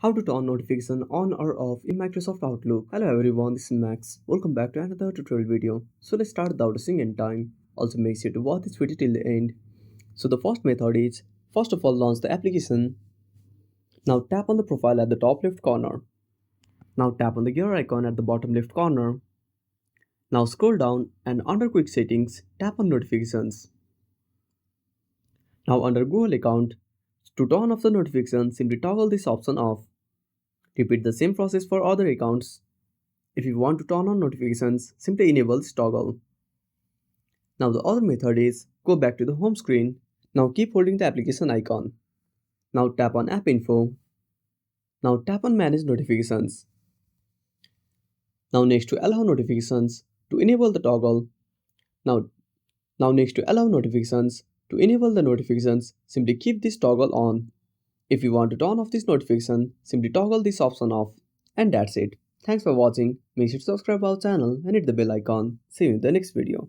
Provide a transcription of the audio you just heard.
How to turn notification on or off in Microsoft Outlook. Hello everyone, this is Max. Welcome back to another tutorial video. So let's start without wasting any time. Also make sure to watch this video till the end. So the first method is, first of all launch the application. Now tap on the profile at the top left corner. Now tap on the gear icon at the bottom left corner. Now scroll down and under quick settings, tap on notifications. Now under Google account, to turn off the notifications, simply toggle this option off. Repeat the same process for other accounts. If you want to turn on notifications, simply enable this toggle. Now the other method is, go back to the home screen. Now keep holding the application icon. Now tap on App Info. Now tap on Manage Notifications. Now next to Allow Notifications, to enable the toggle. Now, now next to Allow Notifications, to enable the notifications, simply keep this toggle on. If you want to turn off this notification, simply toggle this option off. And that's it. Thanks for watching. Make sure to subscribe our channel and hit the bell icon. See you in the next video.